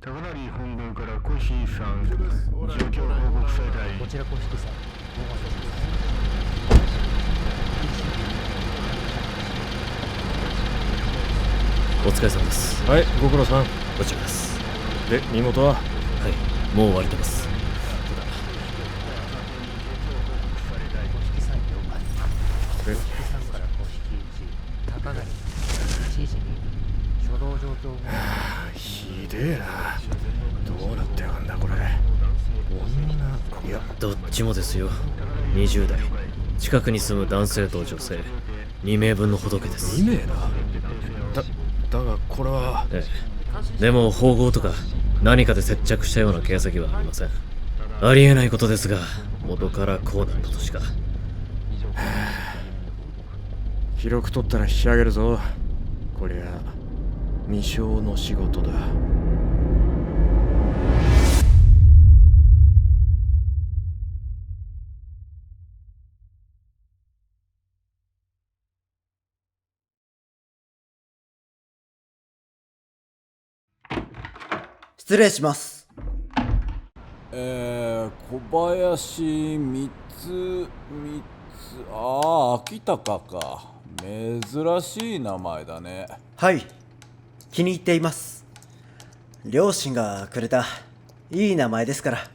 高成本部からコシーさん、状況報告されたい。こちら公式さん、お疲れ様です。はい、ご苦労さん。こちらです。で、身元は？はい、もう割れてます。公式3から公式1、高成1時に初動状況をひでえな。どうなってやがんだこれ。いや、どっちもですよ。20代、近くに住む男性と女性2名分の仏です。2名な。だがこれは。ええ、でも縫合とか何かで接着したような形跡はありません。ありえないことですが、元からこうだったとしか。記録取ったら引き上げるぞ。こりゃ未詳の仕事だ。失礼します。小林秋高か。珍しい名前だね。はい、気に入っています。両親がくれたいい名前ですから。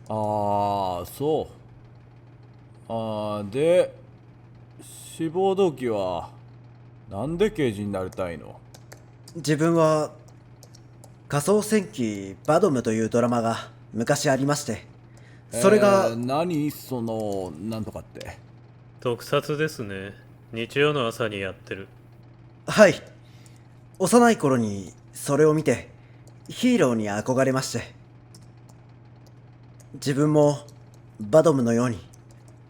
そう。で、志望動機はなんで刑事になりたいの？自分は仮想戦記バドムというドラマが昔ありまして、それが、何そのなんとかって。特撮ですね。日曜の朝にやってる。はい、幼い頃にそれを見てヒーローに憧れまして、自分もバドムのように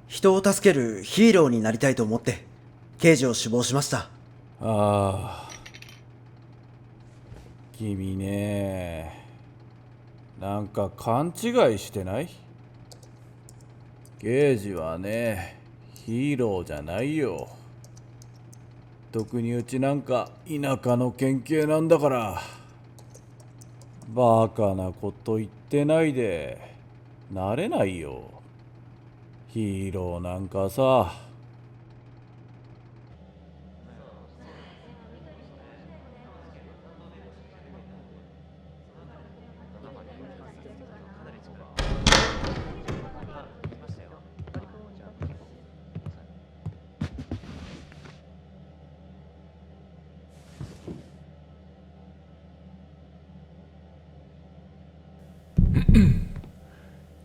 人を助けるヒーローになりたいと思って刑事を志望しました。君ね、なんか勘違いしてない？刑事はね、ヒーローじゃないよ。特にうちなんか田舎の県警なんだから。バカなこと言ってないでなれないよ、ヒーローなんかさ。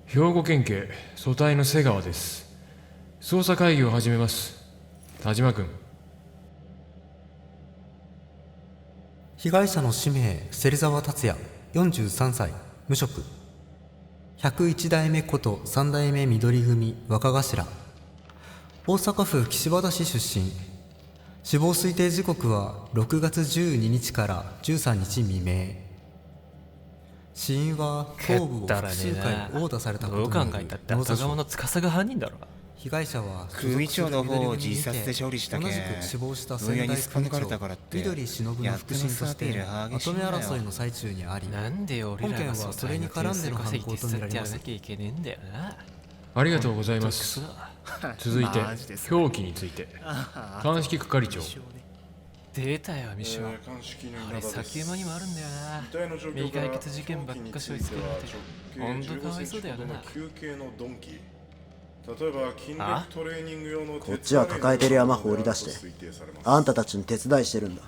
兵庫県警組対の瀬川です。捜査会議を始めます。田島君。被害者の氏名芹沢達也43歳無職、101代目こと3代目緑組若頭、大阪府岸和田市出身。死亡推定時刻は6月12日から13日未明。死因は頭部を複数回殴打されたことによるどう考えたって浅川の司が犯人だろ。被害者は組長の方を自殺で処理したけん、同じく死亡した分野仙台にすっぱ抜かれ組長たからって緑忍の腹心としてまとめ争いの最中にあり、なんで俺らが本件はそれに絡んでの犯行とみられます。いけねえんだよな。ありがとうございます。続いて凶器について鑑識係長。出たよミショ、あれ先山にもあるんだよな。未解決事件ばっかし追いつけるってほんとかわいそうだよな。例えば筋力トレーニング用のこっちは抱えてる山放り出してあんたたちの手伝いしてるんだ。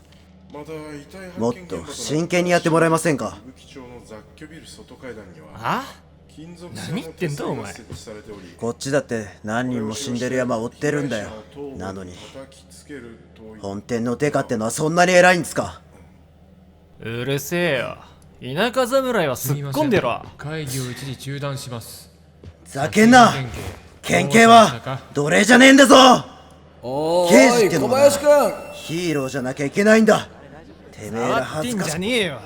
もっと真剣にやってもらえませんか？何言ってんだお前。こっちだって何人も死んでる山追ってるんだよ。なのに本店のデカってのはそんなに偉いんですか？うるせえよ、田舎侍はすっ込んでろ。会議を一時中断します。ざけんな。県警は奴隷じゃねえんだぞ。刑事ってのはヒーローじゃなきゃいけないんだ。てめえら恥ずかしい。じゃねえよ。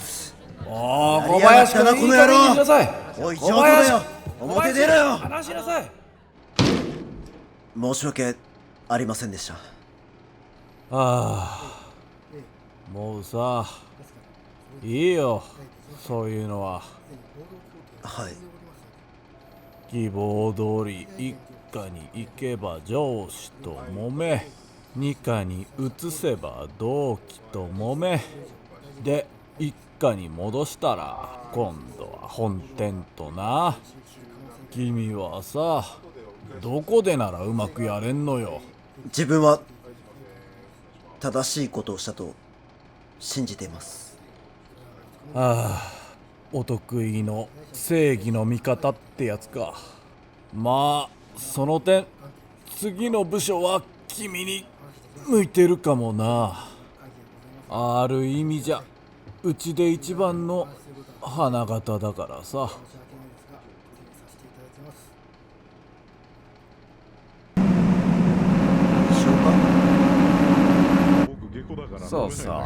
小林君、この野郎。なさい。おい上等だよ、表出ろよ。話しなさい。申し訳ありませんでした。もうさ、いいよ、そういうのは。はい。希望通り一課に行けば上司と揉め、二課に移せば同期と揉め、で一課に戻したら今度は本店とな。君はさ、どこでならうまくやれんのよ。自分は正しいことをしたと信じています。ああ、お得意の正義の味方ってやつか。まあその点次の部署は君に向いてるかもな。ある意味じゃうちで一番の花形だからさ。そうそう、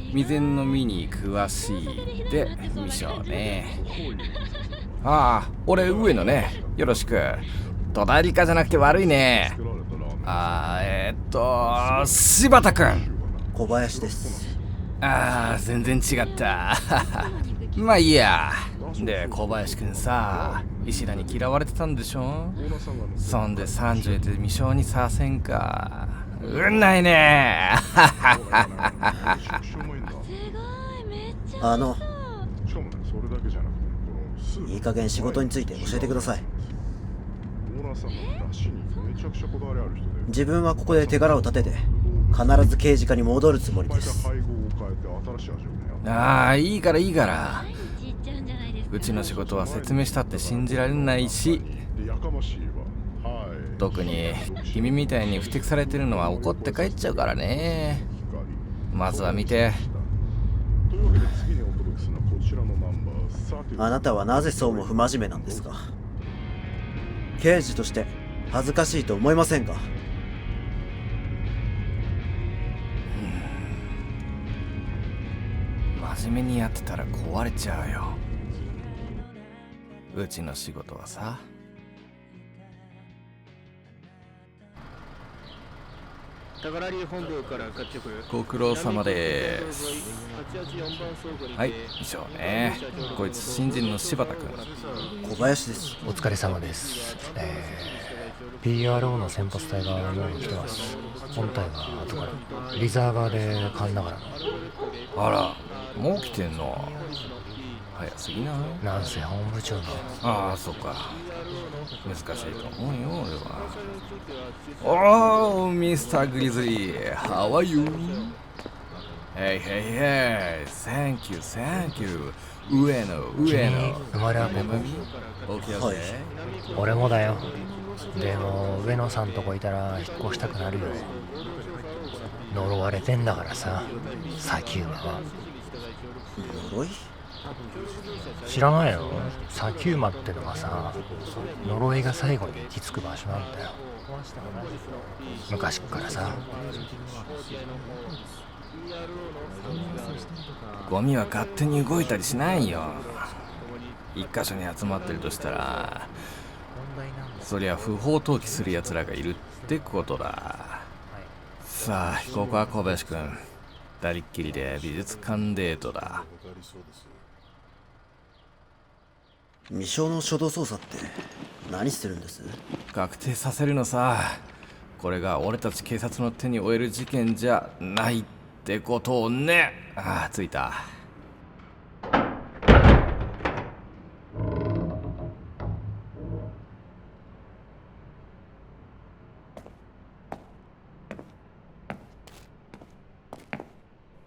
未然の実に詳しいで未章ね。ああ、俺上野ね、よろしく。戸田理香じゃなくて悪いね。柴田くん。小林です。ああ、全然違った。まあいいや。で、小林くんさ、石田に嫌われてたんでしょ。そんで30で未章にさせんか。うんないね。いい加減仕事について教えてください。自分はここで手柄を立てて必ず刑事課に戻るつもりです。ああ、いいからいいから。うちの仕事は説明したって信じられないし、特に君みたいに不適されてるのは怒って帰っちゃうからね。まずは見て。あなたはなぜそうも不真面目なんですか。刑事として恥ずかしいと思いませんか。真面目にやってたら壊れちゃうよ、うちの仕事はさ。ご苦労様です。はい、以上ね。こいつ新人の柴田君。小林です。お疲れ様です。PRO の先発隊がもう来てます。本隊は後から。リザーバーで勘ながら。あら、もう来てんの。早すぎない？なんせ本部長の。ああ、そうか。難しいと思うよ、俺は。おー、ミスターグリズリー、How are you? Hey, hey, hey, thank you, thank you. 上野。生まれはここ？はい。俺もだよ。でも、上野さんとこいたら引っ越したくなるよ。呪われてんだからさ、砂丘馬は。呪い？知らないの？砂丘馬ってのはさ、呪いが最後に行き着く場所なんだよ。昔っからさ。ゴミは勝手に動いたりしないよ。一箇所に集まってるとしたら、そりゃ不法投棄する奴らがいるってことだ。さあ、ここは小林くん。二人っきりで美術館デートだ。未章の初動捜査って何してるんです？確定させるのさ。これが俺たち警察の手に負える事件じゃないってことをね。ああ、着いた。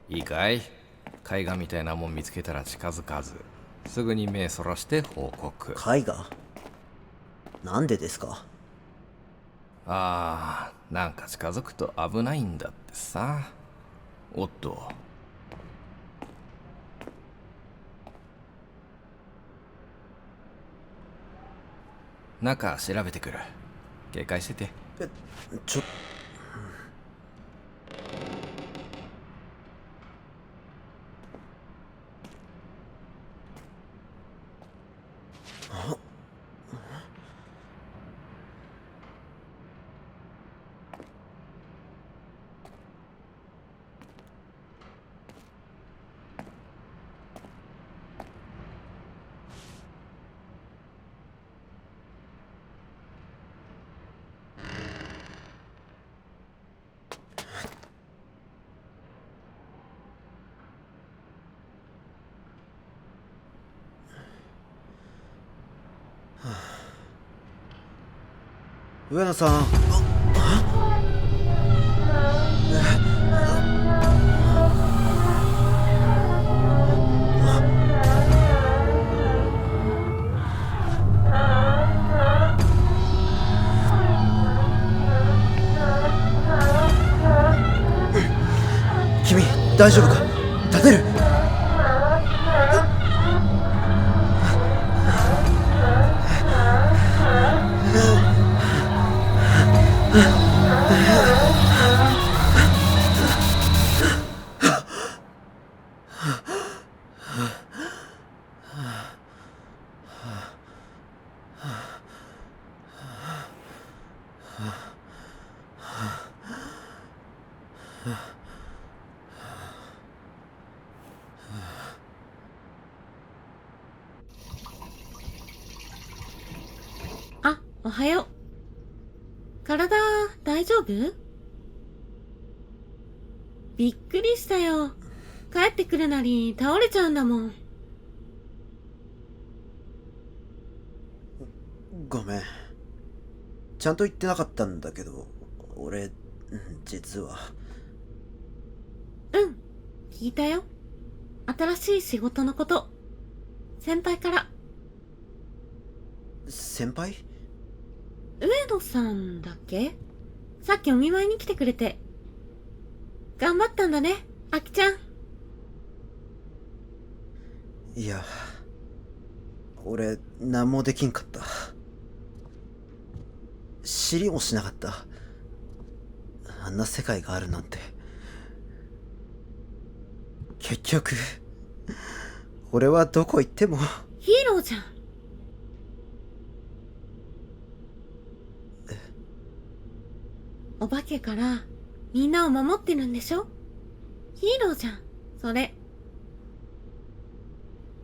いいかい？絵画みたいなもん見つけたら近づかず、すぐに目そらして報告。絵画？なんでですか？ああ、なんか近づくと危ないんだってさ。おっと。中調べてくる。警戒してて。ちょっ上野さん。君大丈夫か？立てる？あ、おはよう。体大丈夫？びっくりしたよ。帰ってくるなり倒れちゃうんだもん。ごめん。ちゃんと言ってなかったんだけど、俺、実は。うん、聞いたよ。新しい仕事のこと。先輩から。先輩？上野さんだっけ？さっきお見舞いに来てくれて。頑張ったんだね、あきちゃん。いや、俺、何もできんかった。知りもしなかった。あんな世界があるなんて。結局、俺はどこ行っても。ヒーローじゃん。お化けからみんなを守ってるんでしょ？ヒーローじゃん、それ。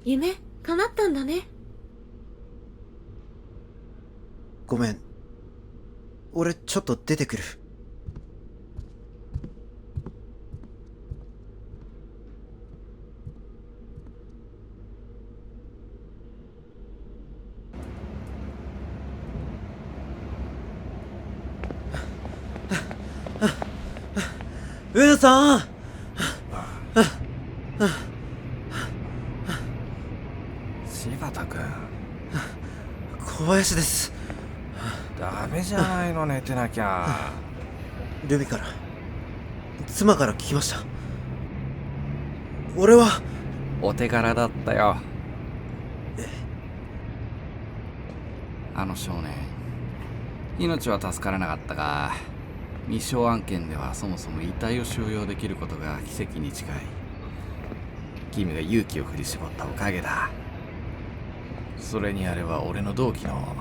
夢、叶ったんだね。ごめん。俺ちょっと出てくる。上野さん。柴田君。小林です。ダメじゃないの、寝てなきゃ。ルミから、妻から聞きました。俺はお手柄だったよ。あの少年、命は助からなかったが、未承案件ではそもそも遺体を収容できることが奇跡に近い。君が勇気を振り絞ったおかげだ。それにあれは俺の同期の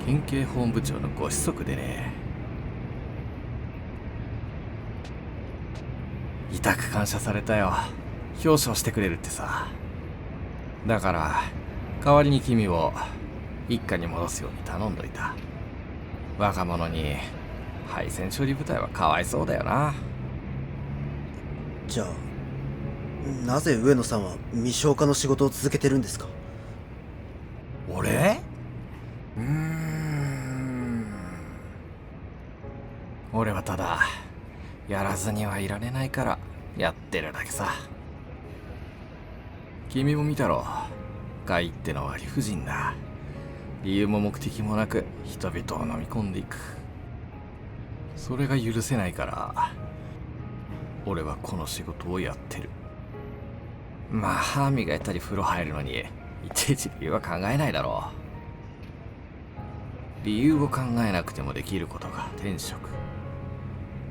県警本部長のご子息でね。痛く感謝されたよ。表彰してくれるってさ。だから代わりに君を一家に戻すように頼んどいた。若者に配線処理部隊はかわいそうだよな。じゃあなぜ上野さんは未消化の仕事を続けてるんですか？俺？俺はただやらずにはいられないからやってるだけさ。君も見たろ。怪ってのは理不尽だ。理由も目的もなく人々を飲み込んでいく。それが許せないから俺はこの仕事をやってる。まあ歯磨いたり風呂入るのにいちいち理由は考えないだろう。理由を考えなくてもできることが天職、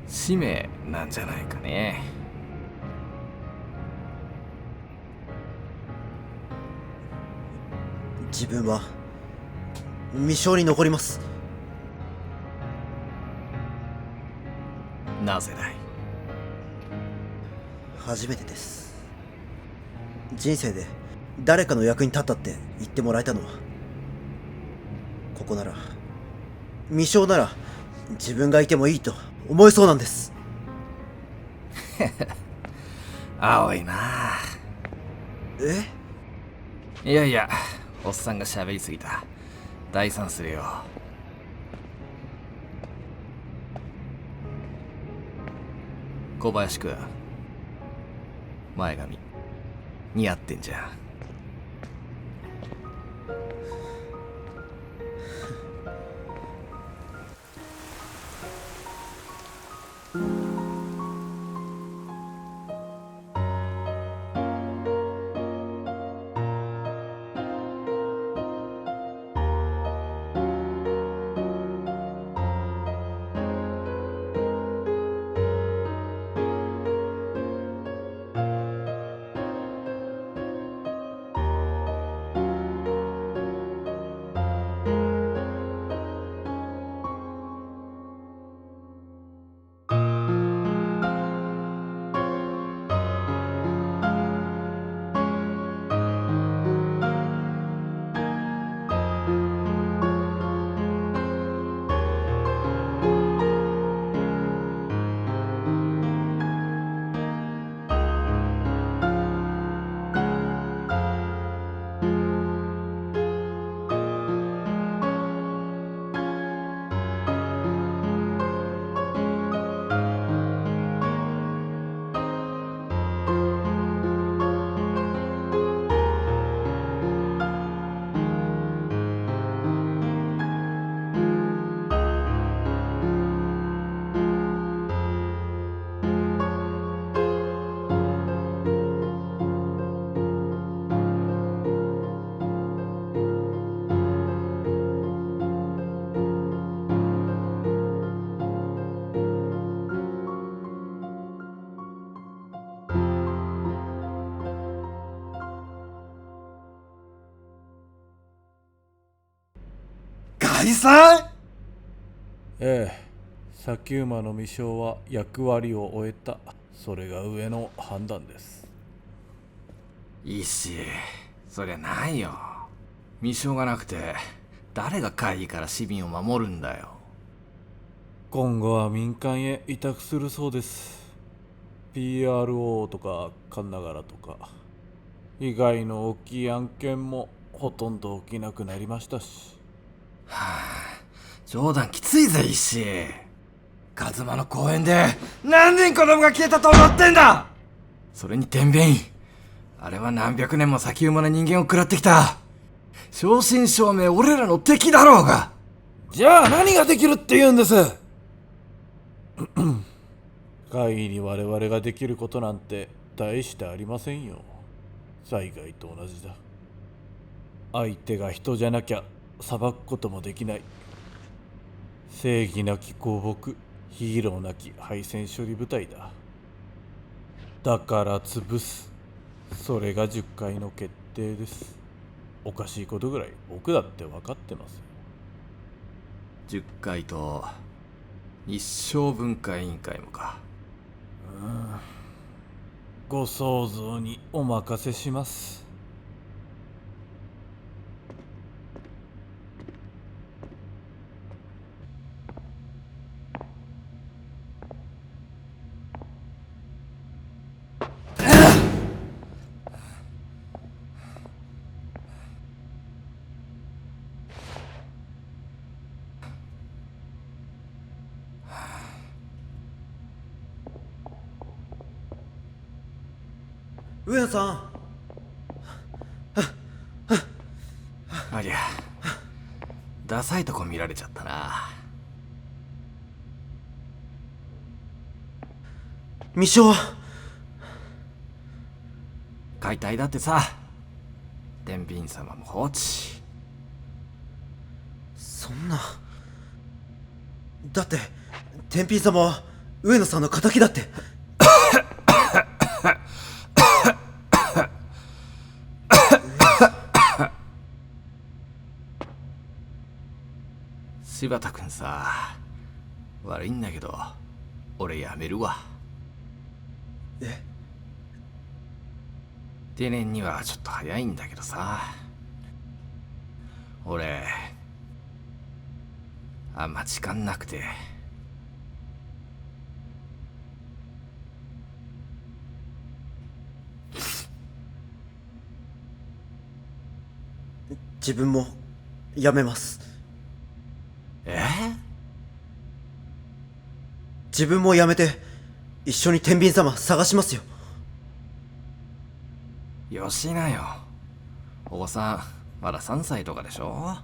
使命なんじゃないかね。自分は未消に残ります。なぜだい？初めてです。人生で誰かの役に立ったって言ってもらえたのは、ここなら、未消なら自分がいてもいいと思えそうなんです。青いな。いやいや、おっさんが喋りすぎた。退散するよ。小林くん、前髪似合ってんじゃん。解散？ええ、先馬の未将は役割を終えた。それが上の判断です。いいし、そりゃないよ。未将がなくて誰が会議から市民を守るんだよ。今後は民間へ委託するそうです。 PRO とかカンナガラとか以外の大きい案件もほとんど起きなくなりましたし。はあ、冗談きついぜ石。カズマの公園で何人子供が消えたと思ってんだ。それに天秤、あれは何百年も先馬の人間を食らってきた正真正銘俺らの敵だろうが。じゃあ何ができるって言うんです？会議に我々ができることなんて大してありませんよ。災害と同じだ。相手が人じゃなきゃ裁くこともできない。正義なき公僕、ヒーローなき配線処理部隊だ。だから潰す。それが10回の決定です。おかしいことぐらい僕だって分かってますよ。10回と日照文化委員会もか。ご想像にお任せします。上野さん。ありゃ、ダサいとこ見られちゃったな。未将は解体だってさ。天秤様も放置。そんな。だって天秤様は上野さんの敵だって。柴田君さ、悪いんだけど俺やめるわ。え？定年にはちょっと早いんだけどさ。俺あんま時間なくて。自分も辞めます。自分も辞めて一緒に天秤様探しますよ。よしなよ。おばさんまだ3歳とかでしょ。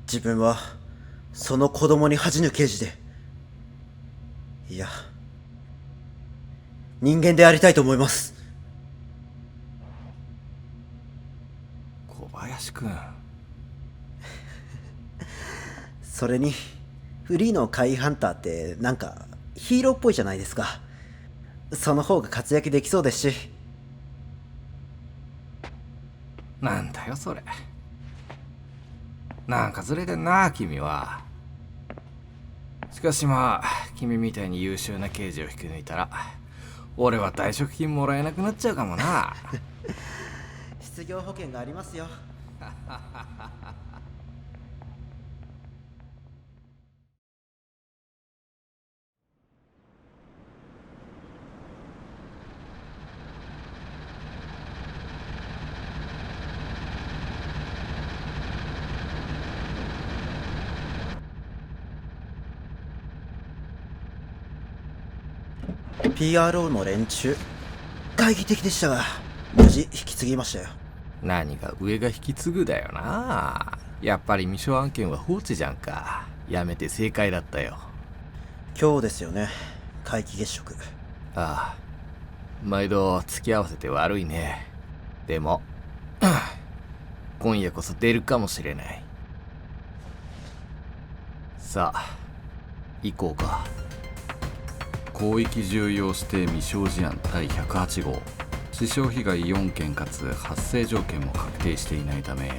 自分はその子供に恥じぬ刑事で、いや人間でありたいと思います。小林くん。それにフリーの怪異ハンターってなんかヒーローっぽいじゃないですか。その方が活躍できそうですし。なんだよそれ。なんかずれてんな君は。しかしまあ君みたいに優秀な刑事を引き抜いたら俺は退職金もらえなくなっちゃうかもな。失業保険がありますよ。PRO の連中懐疑的でしたが無事引き継ぎましたよ。何が上が引き継ぐだよな。やっぱり未承案件は放置じゃんか。やめて正解だったよ。今日ですよね、皆既月食。ああ、毎度付き合わせて悪いね。でも今夜こそ出るかもしれない。さあ行こうか。広域重要指定未承事案第108号。死傷被害4件かつ発生条件も確定していないため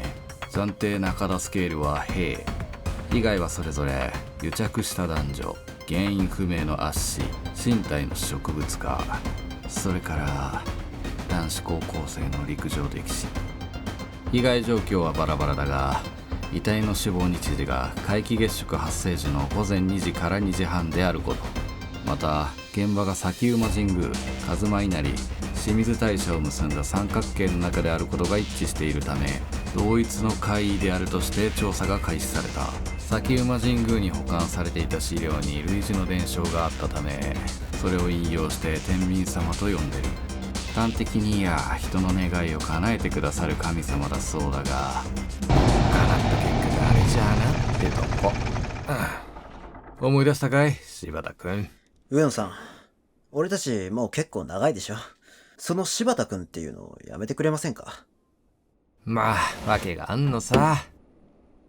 暫定中田スケールは平。被害はそれぞれ癒着した男女、原因不明の圧死、身体の植物化、それから男子高校生の陸上溺死。被害状況はバラバラだが遺体の死亡日時が皆既月食発生時の午前2時から2時半であること、また現場が崎馬神宮、和馬稲荷、清水大社を結んだ三角形の中であることが一致しているため同一の怪異であるとして調査が開始された。崎馬神宮に保管されていた資料に類似の伝承があったためそれを引用して天秤様と呼んでる。端的に言や人の願いを叶えてくださる神様だそうだが、叶った結果があれじゃあなってとこ。思い出したかい柴田君。上野さん、俺たちもう結構長いでしょ。その柴田君っていうのをやめてくれませんか。まあ訳があんのさ。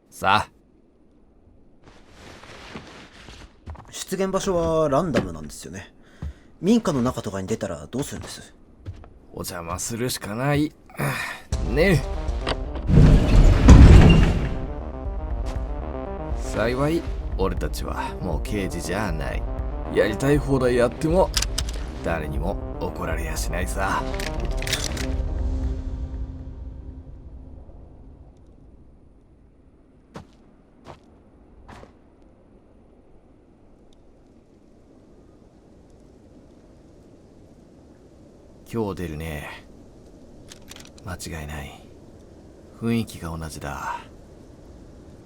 さあ出現場所はランダムなんですよね。民家の中とかに出たらどうするんです。お邪魔するしかないねえ。幸い俺たちはもう刑事じゃない。やりたい放題やっても誰にも怒られやしないさ。今日出るね。間違いない。雰囲気が同じだ。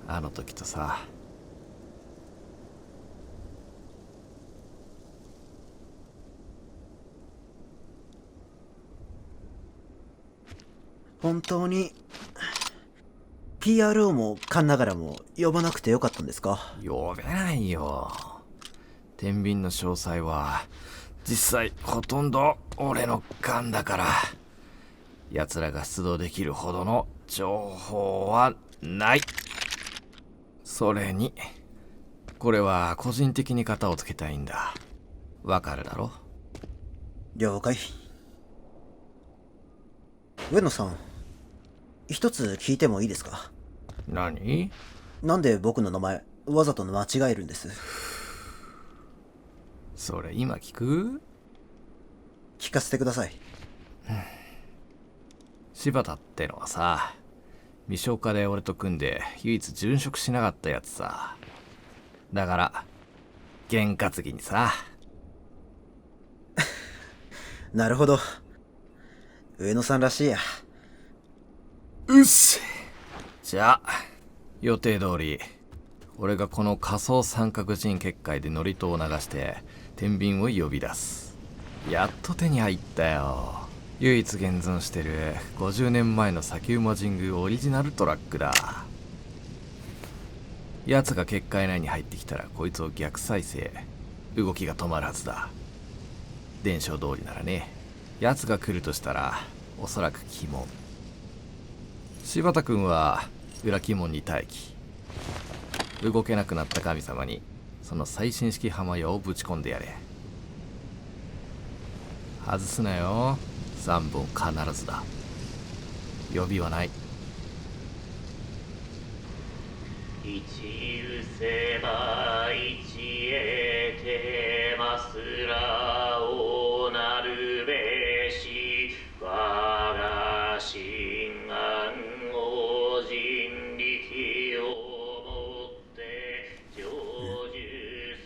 あの時とさ。本当に PRO もカンながらも呼ばなくてよかったんですか。呼べないよ。天秤の詳細は実際ほとんど俺の勘だから奴らが出動できるほどの情報はない。それにこれは個人的に型をつけたいんだ。わかるだろ。了解。上野さん、一つ聞いてもいいですか。何？なんで僕の名前わざと間違えるんです。それ今聞く？聞かせてください。柴田ってのはさ、未消化で俺と組んで唯一殉職しなかったやつさ。だから験担ぎにさ。なるほど、上野さんらしいや。うっし。じゃあ予定通り俺がこの仮想三角陣結界で祝詞を流して天秤を呼び出す。やっと手に入ったよ。唯一現存してる50年前の砂丘魔神宮オリジナルトラックだ。奴が結界内に入ってきたらこいつを逆再生、動きが止まるはずだ。伝承通りならね。奴が来るとしたらおそらく鬼門。柴田君は裏鬼門に待機。動けなくなった神様にその最新式浜屋をぶち込んでやれ。外すなよ。3本必ずだ。予備はない。一うせば一へてますらをなるべし我が心願を人力をもって成就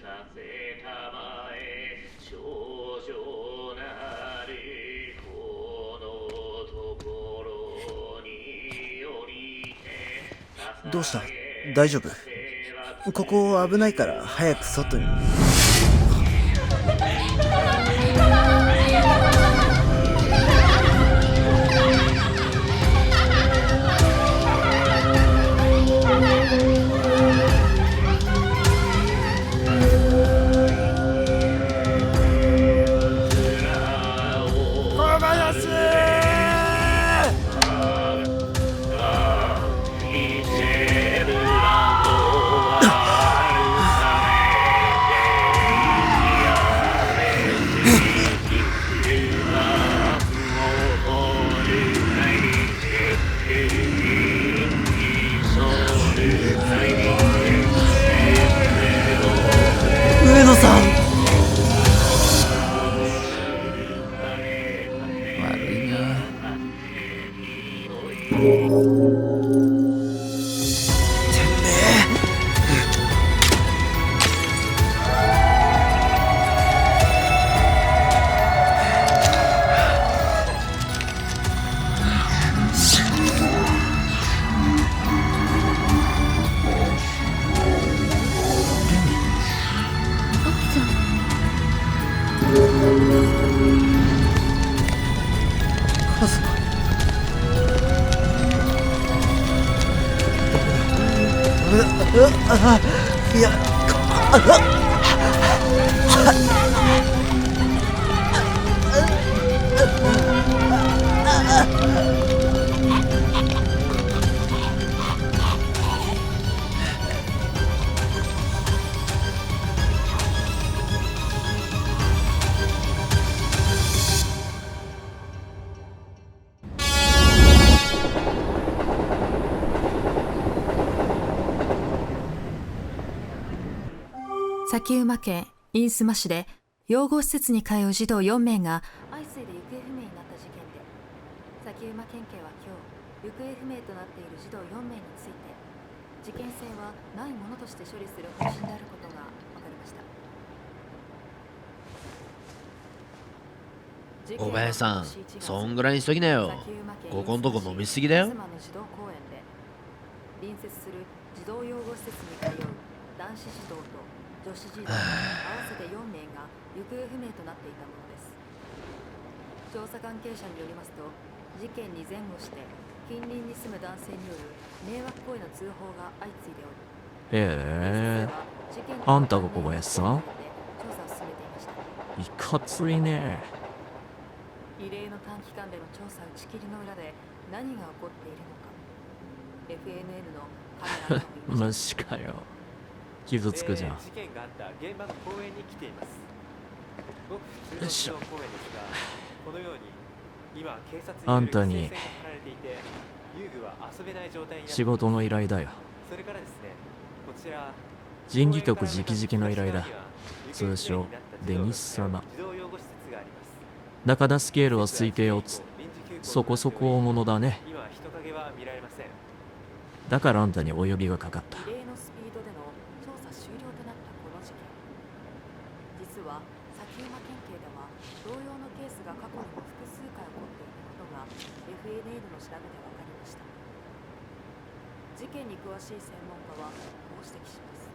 させたまえ少女なるこのところに降りてどうした？大丈夫？ここ危ないから早く外に。上野さん。悪いな。いや、崎馬県飯須市で養護施設に通う児童4名が相次いで行方不明になった事件で、崎馬県警は今日行方不明となっている児童4名について事件性はないものとして処理する方針であることが分かりました。お前さん、そんぐらいにしときなよ。ここんとこ飲みすぎだよ。隣接する児童養護施設に通う男子児童と女子児童合わせて4名が行方不明となっていたものです。調査関係者によりますと、事件に前後して近隣に住む男性による迷惑行為の通報が相次いでおり、あんたが小林さん？調査を進めていました。いかついね。異例の短期間での調査打ち切りの裏で何が起こっているのか、FNN のカメラをマジかよ。傷つくじゃん。事件があった現場の公園に来ています。ごく普通の児童公園ですが、このように今警察にあんたに規制線が張られていて、遊具は遊べない状態になっています。仕事の依頼だよ。それからですね、こちら人事局直々の依頼だ。通称デニス様。中田スケールは推定をそこそこ大物だね。今人影は見られません。だからあんたにお呼びがかかった。異例のスピードでの調査終了となったこの事件、実は崎馬県警では同様のケースが過去にも複数回起こっていたことが FNN の調べで分かりました。事件に詳しい専門家はこう指摘します。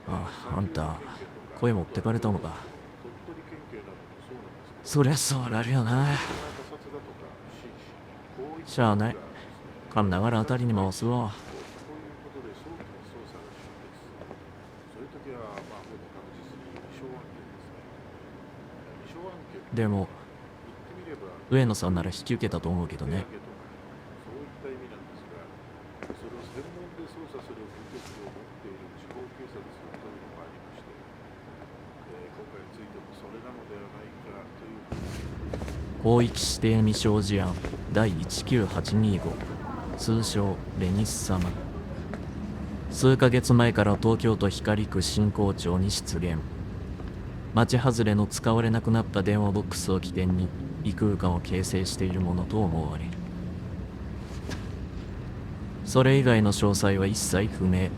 あんた声持ってかれたのか。そりゃそうなるよな。しゃあない、かんながら当たりに回すわ。でも上野さんなら引き受けたと思うけどね。広域指定未償事案第19825、通称レニス様。数ヶ月前から東京都光区新港町に出現。町外れの使われなくなった電話ボックスを起点に異空間を形成しているものと思われ、それ以外の詳細は一切不明。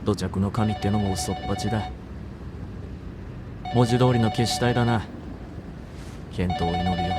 土着の神ってのも嘘っぱちだ。文字通りの消し体だな。健闘を祈るよ。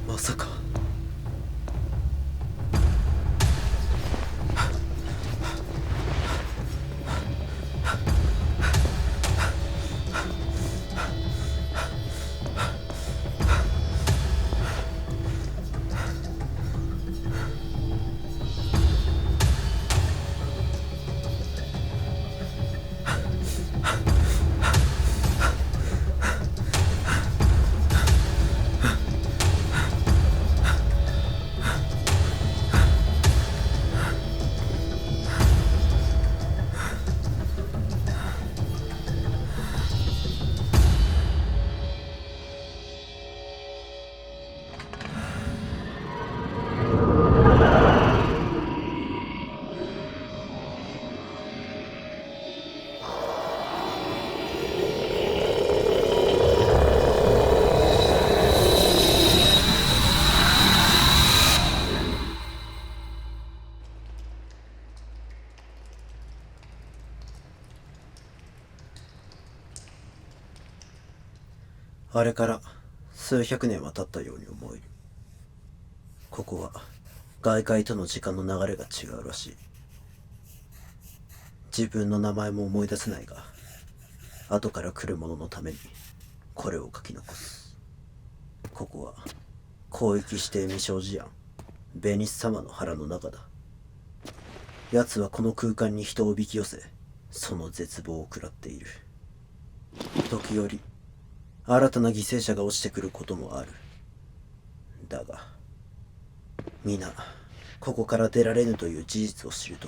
まさかあれから数百年は経ったように思える。ここは外界との時間の流れが違うらしい。自分の名前も思い出せないが、後から来る者のためにこれを書き残す。ここは広域指定未償事案ベニス様の腹の中だ。奴はこの空間に人を引き寄せ、その絶望を食らっている。時折新たな犠牲者が落ちてくることもある。だが皆ここから出られぬという事実を知ると、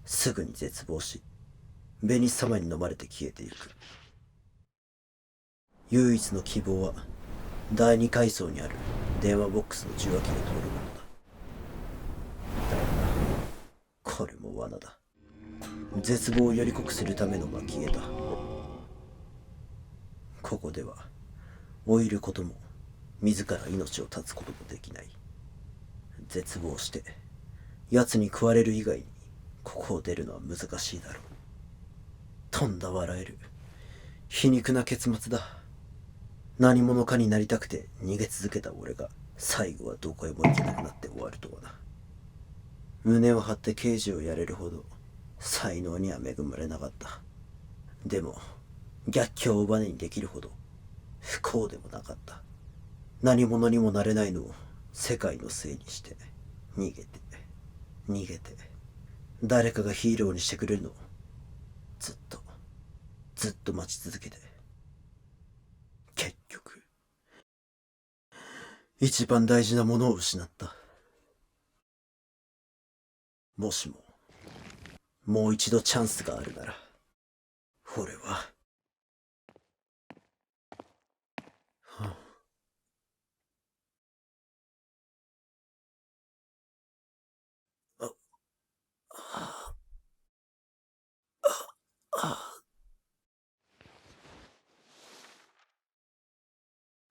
すぐに絶望しベニス様に飲まれて消えていく。唯一の希望は第二階層にある電話ボックスの受話器で通るものだ。だがこれも罠だ。絶望をより濃くするための蒔絵だ。ここでは老いることも自ら命を絶つこともできない。絶望して奴に食われる以外にここを出るのは難しいだろう。とんだ笑える皮肉な結末だ。何者かになりたくて逃げ続けた俺が最後はどこへも行けなくなって終わるとはな。胸を張って刑事をやれるほど才能には恵まれなかった。でも逆境をバネにできるほど不幸でもなかった。何者にもなれないのを世界のせいにして逃げて誰かがヒーローにしてくれるのをずっと待ち続けて、結局一番大事なものを失った。もしももう一度チャンスがあるなら、俺は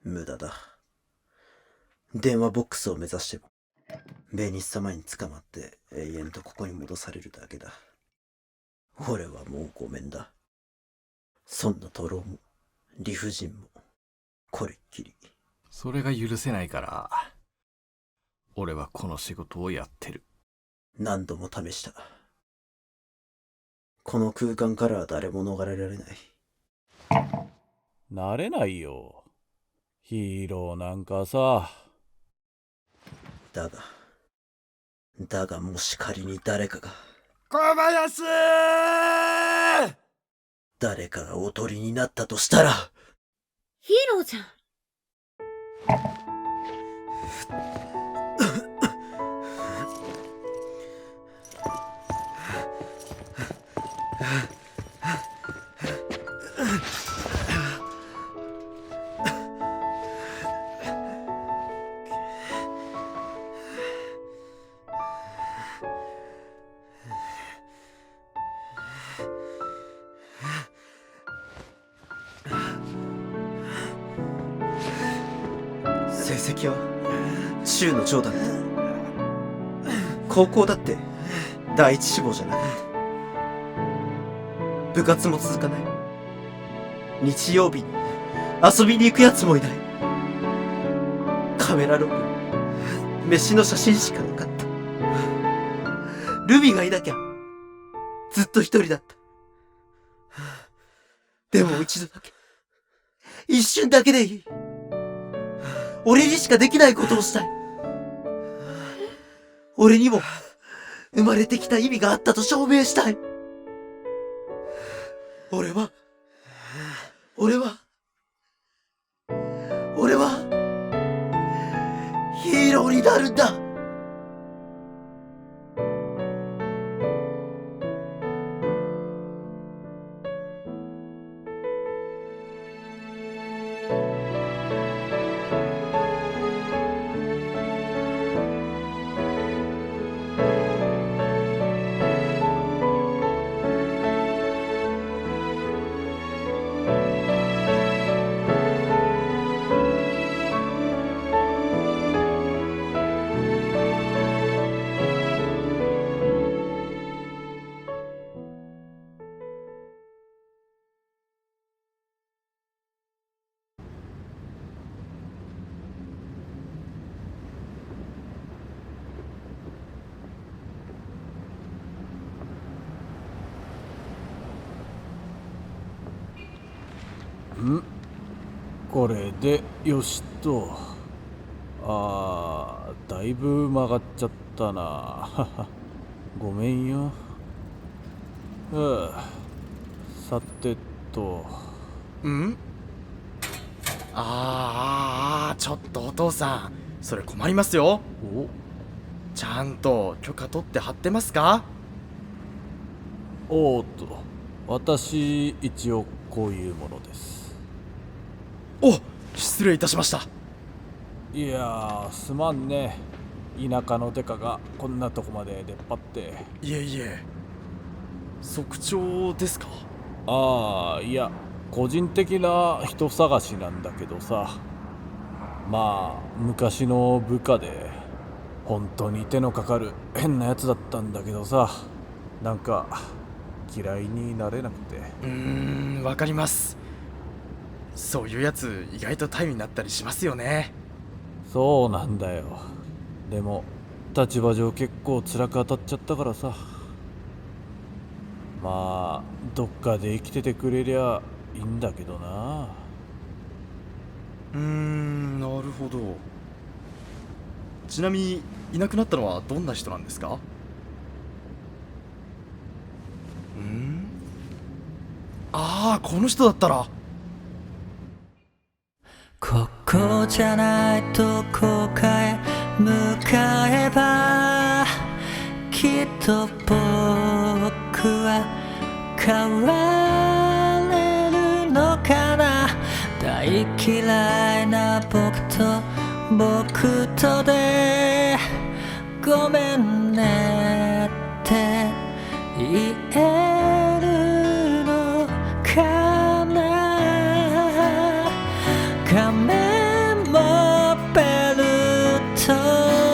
無駄だ。電話ボックスを目指してもベニス様に捕まって永遠とここに戻されるだけだ。俺はもうごめんだ。そんな徒労も理不尽もこれっきり。それが許せないから俺はこの仕事をやってる。何度も試した。この空間からは誰も逃れられない。なれないよ、ヒーローなんかさ。だがもし仮に誰かがおとりになったとしたら。ヒーローじゃん。成績は中の上だった。高校だって第一志望じゃなかった。部活も続かない。日曜日に遊びに行くやつもいない。カメラロール、飯の写真しかなかった。ルビがいなきゃずっと一人だった。でも一度だけ、一瞬だけでいい。俺にしかできないことをしたい。俺にも生まれてきた意味があったと証明したい。俺はヒーローになるんだ。これでよしと。だいぶ曲がっちゃったな。ごめんよ。さてと。ちょっとお父さん、それ困りますよ。ちゃんと許可取って貼ってますか？おーっと、私一応こういうものです。失礼いたしました。いやー、すまんね。田舎のデカがこんなとこまで出っ張って。いえ、族長ですか？いや、個人的な人探しなんだけどさ。まあ昔の部下で本当に手のかかる変なやつだったんだけどさ、なんか嫌いになれなくて。わかります。そういうやつ意外とタイムになったりしますよね。そうなんだよ。でも立場上結構辛く当たっちゃったからさ、まあどっかで生きててくれりゃいいんだけどな。なるほど。ちなみにいなくなったのはどんな人なんですか？ああ、この人だったら。ここじゃないとこかへ向かえば、きっと僕は変われるのかな。大嫌いな僕とでごめんねって言えるのかな。仮面もベルト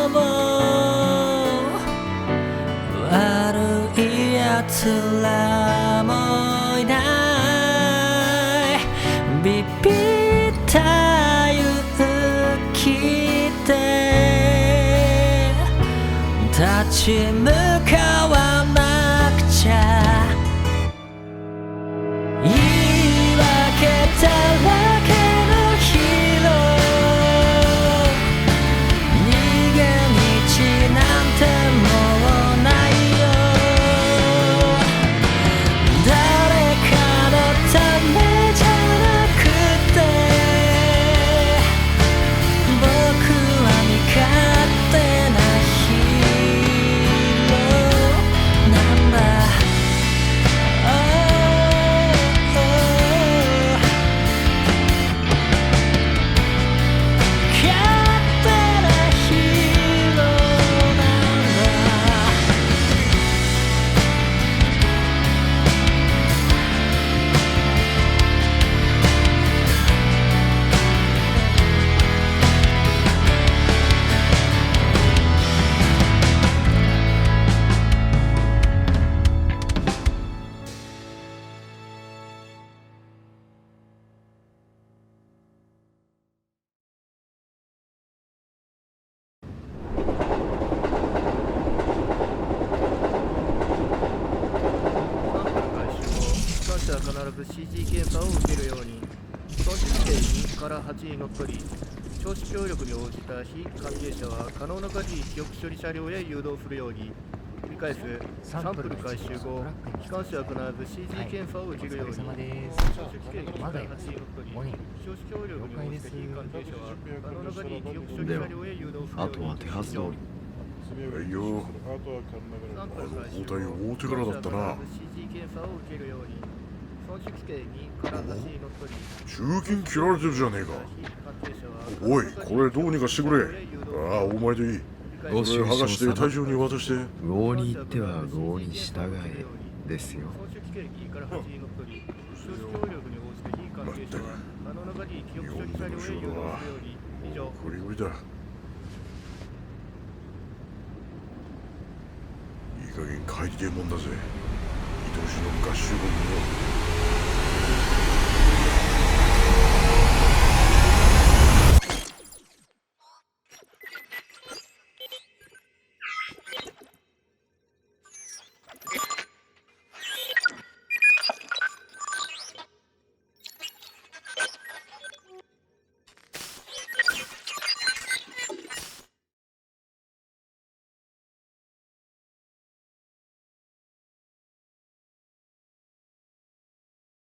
も悪いやつらもいない。ビビった勇気で立ち向かわなくちゃ。言い訳だらけのヒーロー、逃げ道なんてもうないよ。誰かのためじゃなくて、僕は身勝手なヒーローなんだ。必ず CG 検査を受けるように、損失刑2から8にのっとり、聴取協力に応じた非関係者は可能な限り記憶処理車両へ誘導するように。繰り返す。サンプル回収後、機関車は必ず CG 検査を受けるように。聴取刑2から8にのっとり、聴取協力に応じた非関係者は可能な限り記憶処理車両へ誘導するように。あとは手はず通り。はいよ。包帯大手柄だったな。中金切られてるじゃねえか。おい、これどうにかしてくれ。ああ、お前でいい。ごそれ剥がして大将に渡して。郷に行っては郷に従えですよ。まったく、日本での仕事はもうこりごりだ。いい加減帰りてえもんだぜ。愛しの合衆国よ。